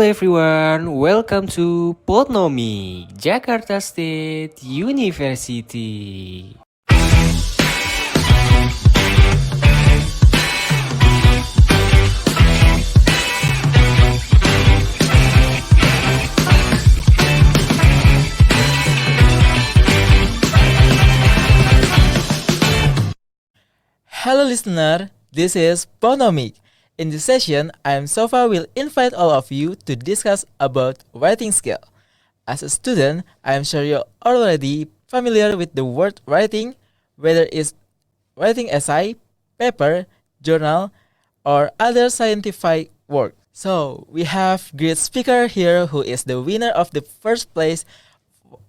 everyone, welcome to Potnomi, Jakarta State University. Hello listener, this is Ponomic. In this session, I am Sofa will invite all of you to discuss about writing skill. As a student, I am sure you're already familiar with the word writing, whether it's writing essay, paper, journal, or other scientific work. So, we have great speaker here who is the winner of the first place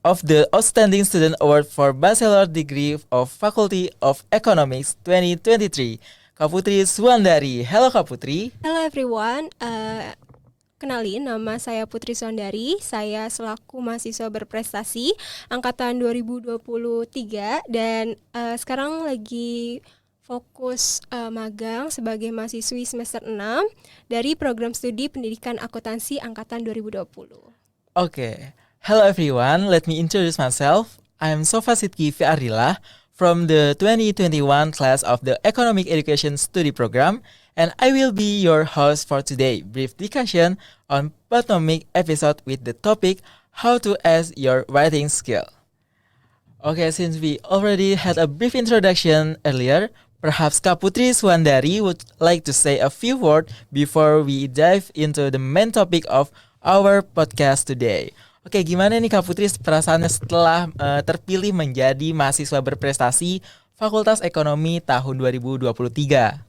of the Outstanding Student Award for Bachelor Degree of Faculty of Economics 2023, Kak Putri Suandari. Halo Kak Putri. Hello everyone, kenalin nama saya Putri Suandari. Saya selaku mahasiswa berprestasi angkatan 2023 dan sekarang lagi fokus magang sebagai mahasiswi semester 6 dari program studi pendidikan akuntansi angkatan 2020. Okay. Hello everyone, let me introduce myself. I am Sofa Sidki Fiarila from the 2021 class of the Economic Education Study Program, and I will be your host for today. Brief discussion on Potomic episode with the topic how to ace your writing skill. Okay, since we already had a brief introduction earlier, perhaps Kak Putri Suandari would like to say a few words before we dive into the main topic of our podcast today. Oke, gimana nih Kak Putri perasaannya setelah terpilih menjadi mahasiswa berprestasi Fakultas Ekonomi tahun 2023?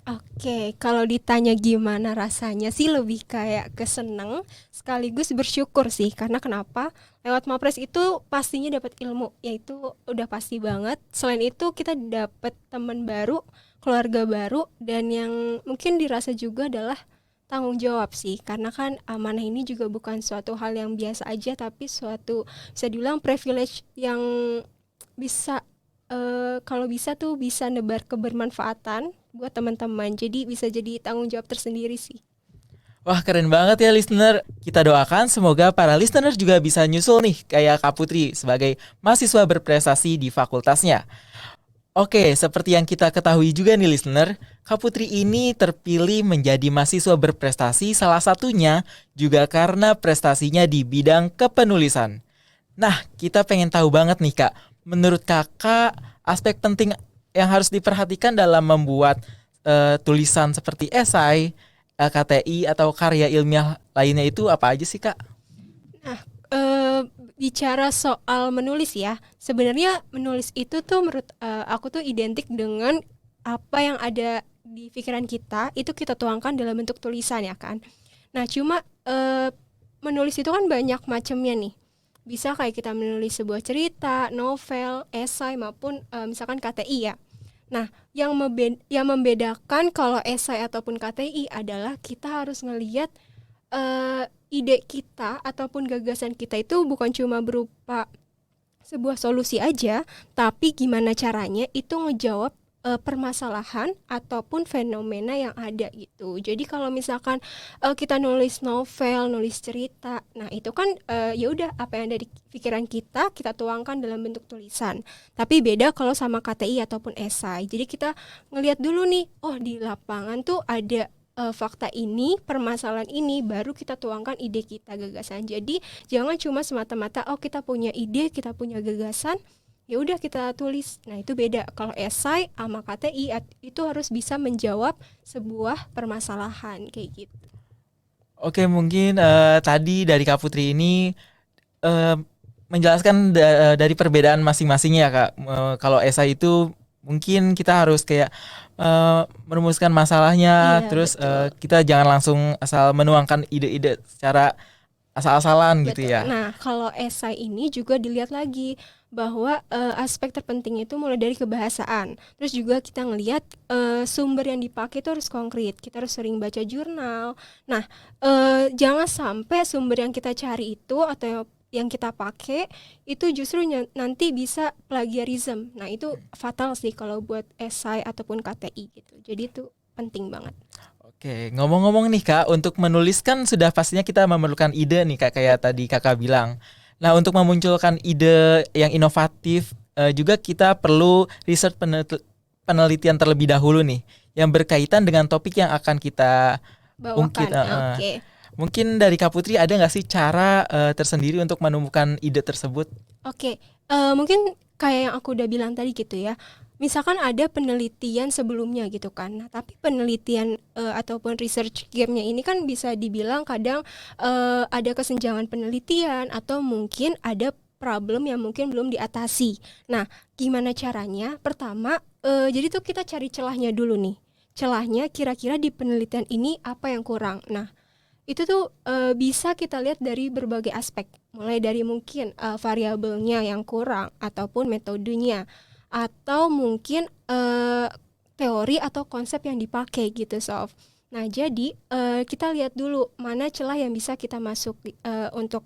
Oke, kalau ditanya gimana rasanya sih lebih kayak keseneng sekaligus bersyukur sih. Karena kenapa? Lewat Mapres itu pastinya dapat ilmu, yaitu udah pasti banget. Selain itu kita dapat teman baru, keluarga baru, dan yang mungkin dirasa juga adalah tanggung jawab sih, karena kan amanah ini juga bukan suatu hal yang biasa aja, tapi suatu bisa dibilang privilege yang bisa kalau bisa tuh bisa nebar kebermanfaatan buat teman-teman. Jadi bisa jadi tanggung jawab tersendiri sih. Wah, keren banget ya listener. Kita doakan semoga para listener juga bisa nyusul nih kayak Kak Putri sebagai mahasiswa berprestasi di fakultasnya. Oke, seperti yang kita ketahui juga nih listener, Kak Putri ini terpilih menjadi mahasiswa berprestasi salah satunya juga karena prestasinya di bidang kepenulisan. Nah, kita pengen tahu banget nih Kak, menurut Kakak aspek penting yang harus diperhatikan dalam membuat tulisan seperti esai, LKTI atau karya ilmiah lainnya itu apa aja sih Kak? Nah, bicara soal menulis ya, sebenarnya menulis itu tuh menurut aku tuh identik dengan apa yang ada di pikiran kita, itu kita tuangkan dalam bentuk tulisan ya kan. Nah cuma menulis itu kan banyak macamnya nih. Bisa kayak kita menulis sebuah cerita, novel, esai maupun misalkan KTI ya. Nah yang membedakan kalau esai ataupun KTI adalah kita harus ngelihat ide kita ataupun gagasan kita itu bukan cuma berupa sebuah solusi aja, tapi gimana caranya itu ngejawab permasalahan ataupun fenomena yang ada gitu. Jadi kalau misalkan kita nulis novel, nulis cerita, nah itu kan ya udah apa yang ada di pikiran kita tuangkan dalam bentuk tulisan. Tapi beda kalau sama KTI ataupun esai. Jadi kita ngelihat dulu nih, oh di lapangan tuh ada fakta ini, permasalahan ini, baru kita tuangkan ide kita, gagasan. Jadi jangan cuma semata-mata oh kita punya ide, kita punya gagasan, ya udah kita tulis. Nah itu beda. Kalau esai sama KTI itu harus bisa menjawab sebuah permasalahan kayak gitu. Oke, mungkin tadi dari Kak Putri ini menjelaskan dari perbedaan masing-masingnya ya Kak. Kalau esai itu mungkin kita harus kayak merumuskan masalahnya, terus kita jangan langsung asal menuangkan ide-ide secara asal-asalan gitu ya. Nah kalau esai ini juga dilihat lagi bahwa aspek terpenting itu mulai dari kebahasaan. Terus juga kita ngelihat sumber yang dipakai itu harus konkret. Kita harus sering baca jurnal. Nah jangan sampai sumber yang kita cari itu atau yang kita pakai itu justru nanti bisa plagiarism. Nah itu fatal sih kalau buat esai ataupun KTI gitu. Jadi itu penting banget. Oke, ngomong-ngomong nih Kak, untuk menulis kan sudah pastinya kita memerlukan ide nih Kak, kayak tadi Kakak bilang. Nah, untuk memunculkan ide yang inovatif, juga kita perlu riset penelitian terlebih dahulu nih, yang berkaitan dengan topik yang akan kita ungkit. Bawakan. Oke. Mungkin dari Kak Putri ada nggak sih cara tersendiri untuk menemukan ide tersebut? Oke, mungkin kayak yang aku udah bilang tadi gitu ya. Misalkan ada penelitian sebelumnya gitu kan. Nah, tapi penelitian ataupun research gapnya ini kan bisa dibilang kadang ada kesenjangan penelitian atau mungkin ada problem yang mungkin belum diatasi. Nah, gimana caranya? Pertama, jadi tuh kita cari celahnya dulu nih. Celahnya kira-kira di penelitian ini apa yang kurang. Nah, itu tuh bisa kita lihat dari berbagai aspek, mulai dari mungkin variabelnya yang kurang ataupun metodenya atau mungkin teori atau konsep yang dipakai gitu Sof. Nah jadi kita lihat dulu mana celah yang bisa kita masuk untuk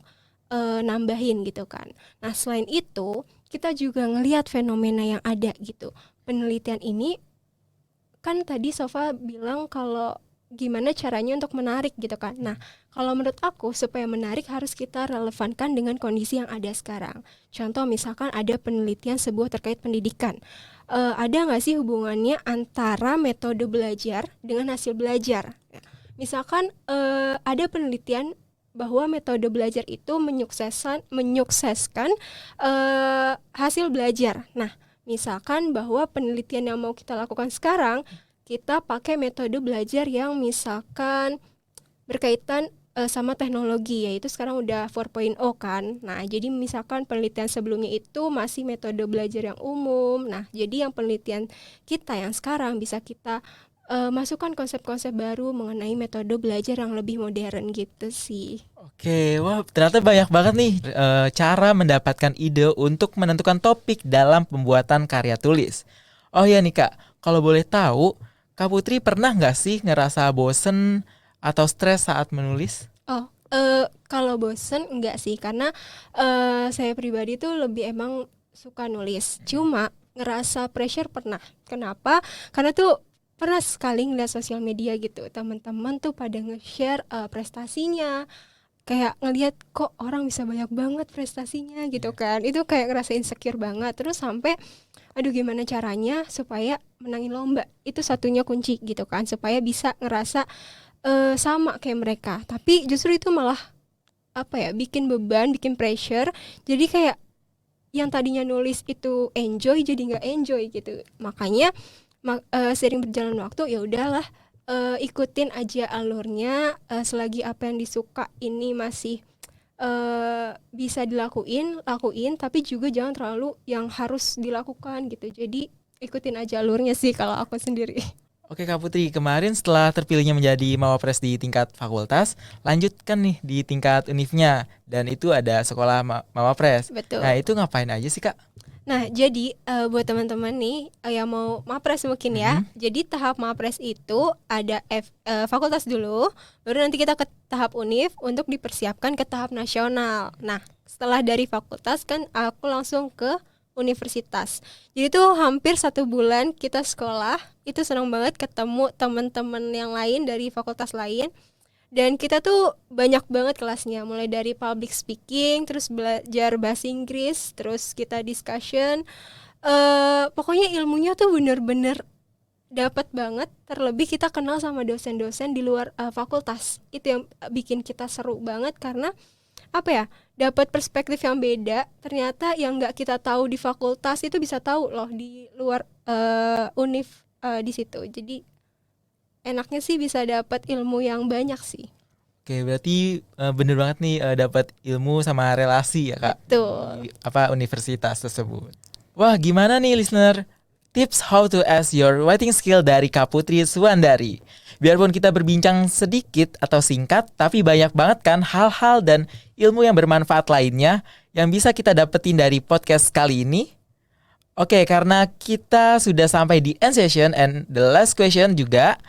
nambahin gitu kan. Nah selain itu kita juga ngelihat fenomena yang ada gitu. Penelitian ini kan tadi Sofa bilang kalau gimana caranya untuk menarik gitu kan. Nah, kalau menurut aku supaya menarik harus kita relevankan dengan kondisi yang ada sekarang. Contoh misalkan ada penelitian sebuah terkait pendidikan. Ada nggak sih hubungannya antara metode belajar dengan hasil belajar? Misalkan ada penelitian bahwa metode belajar itu menyukseskan hasil belajar. Nah, misalkan bahwa penelitian yang mau kita lakukan sekarang kita pakai metode belajar yang misalkan berkaitan sama teknologi, yaitu sekarang udah 4.0 kan. Nah, jadi misalkan penelitian sebelumnya itu masih metode belajar yang umum. Nah, jadi yang penelitian kita yang sekarang bisa kita masukkan konsep-konsep baru mengenai metode belajar yang lebih modern gitu sih. Oke, wah ternyata banyak banget nih cara mendapatkan ide untuk menentukan topik dalam pembuatan karya tulis. Oh ya nih Kak, kalau boleh tahu, Kak Putri pernah nggak sih ngerasa bosen atau stres saat menulis? Oh, kalau bosen enggak sih, karena saya pribadi tuh lebih emang suka nulis. Cuma ngerasa pressure pernah. Kenapa? Karena tuh pernah sekali ngeliat sosial media gitu, teman-teman tuh pada nge-share prestasinya. Kayak ngelihat kok orang bisa banyak banget prestasinya gitu kan. Itu kayak ngerasa insecure banget. Terus sampai aduh gimana caranya supaya menangin lomba. Itu satunya kunci gitu kan, supaya bisa ngerasa sama kayak mereka. Tapi justru itu malah apa ya, bikin beban, bikin pressure. Jadi kayak yang tadinya nulis itu enjoy jadi nggak enjoy gitu. Makanya sering berjalan waktu ya udahlah, ikutin aja alurnya, selagi apa yang disuka ini masih bisa lakuin, tapi juga jangan terlalu yang harus dilakukan gitu. Jadi ikutin aja alurnya sih kalau aku sendiri. Oke Kak Putri, kemarin setelah terpilihnya menjadi Mawapres di tingkat fakultas, lanjutkan nih di tingkat univnya, dan itu ada sekolah Mawapres. Betul. Nah itu ngapain aja sih Kak? Nah, jadi buat teman-teman nih yang mau mapres mungkin ya. Jadi tahap mapres itu ada fakultas dulu, baru nanti kita ke tahap univ untuk dipersiapkan ke tahap nasional. Nah, setelah dari fakultas kan aku langsung ke universitas. Jadi tuh hampir 1 bulan kita sekolah, itu senang banget ketemu teman-teman yang lain dari fakultas lain. Dan kita tuh banyak banget kelasnya, mulai dari public speaking, terus belajar bahasa Inggris, terus kita discussion. Pokoknya ilmunya tuh bener-bener dapat banget. Terlebih kita kenal sama dosen-dosen di luar fakultas. Itu yang bikin kita seru banget karena apa ya? Dapat perspektif yang beda. Ternyata yang nggak kita tahu di fakultas itu bisa tahu loh di luar univ di situ. Jadi enaknya sih bisa dapat ilmu yang banyak sih. Oke, berarti bener banget nih dapat ilmu sama relasi ya Kak. Betul. Di universitas tersebut. Wah, gimana nih listener? Tips how to ask your writing skill dari Kak Putri Suwandari. Biarpun kita berbincang sedikit atau singkat, tapi banyak banget kan hal-hal dan ilmu yang bermanfaat lainnya yang bisa kita dapetin dari podcast kali ini. Oke, karena kita sudah sampai di end session and the last question juga,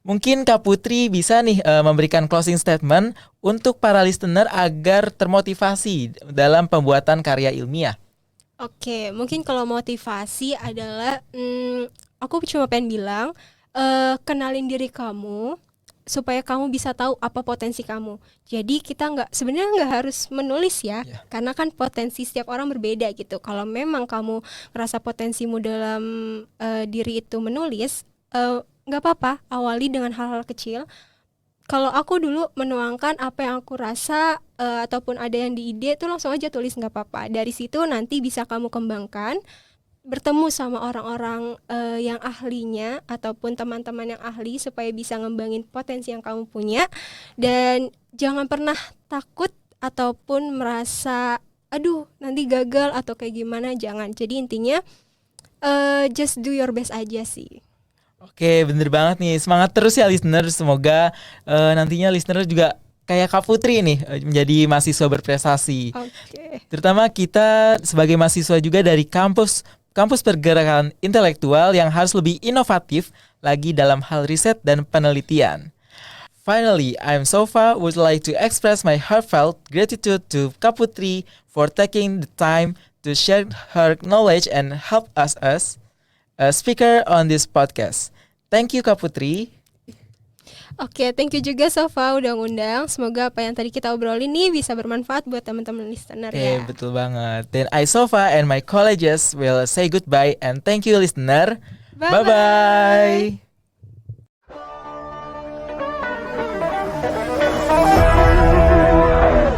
mungkin Kak Putri bisa nih memberikan closing statement untuk para listener agar termotivasi dalam pembuatan karya ilmiah. Oke, mungkin kalau motivasi adalah aku cuma pengen bilang kenalin diri kamu supaya kamu bisa tahu apa potensi kamu. Jadi kita sebenarnya nggak harus menulis ya, karena kan potensi setiap orang berbeda gitu. Kalau memang kamu ngerasa potensimu dalam diri itu menulis, nggak apa-apa, awali dengan hal-hal kecil. Kalau aku dulu menuangkan apa yang aku rasa ataupun ada yang di ide tuh langsung aja tulis, nggak apa-apa. Dari situ nanti bisa kamu kembangkan, bertemu sama orang-orang yang ahlinya ataupun teman-teman yang ahli supaya bisa ngembangin potensi yang kamu punya. Dan jangan pernah takut ataupun merasa aduh nanti gagal atau kayak gimana, jangan. Jadi intinya just do your best aja sih. Oke, bener banget nih. Semangat terus ya listener. Semoga nantinya listener juga kayak Kak Putri nih menjadi mahasiswa berprestasi. Oke. Terutama kita sebagai mahasiswa juga dari kampus pergerakan intelektual yang harus lebih inovatif lagi dalam hal riset dan penelitian. Finally, I'm Sofa would like to express my heartfelt gratitude to Kak Putri for taking the time to share her knowledge and help us as a speaker on this podcast. Thank you Kak Putri. Oke, thank you juga Sofa udah ngundang. Semoga apa yang tadi kita obrolin nih bisa bermanfaat buat teman-teman listener ya. Betul banget. Then I Sofa and my colleagues will say goodbye and thank you listener. Bye-bye. Bye-bye.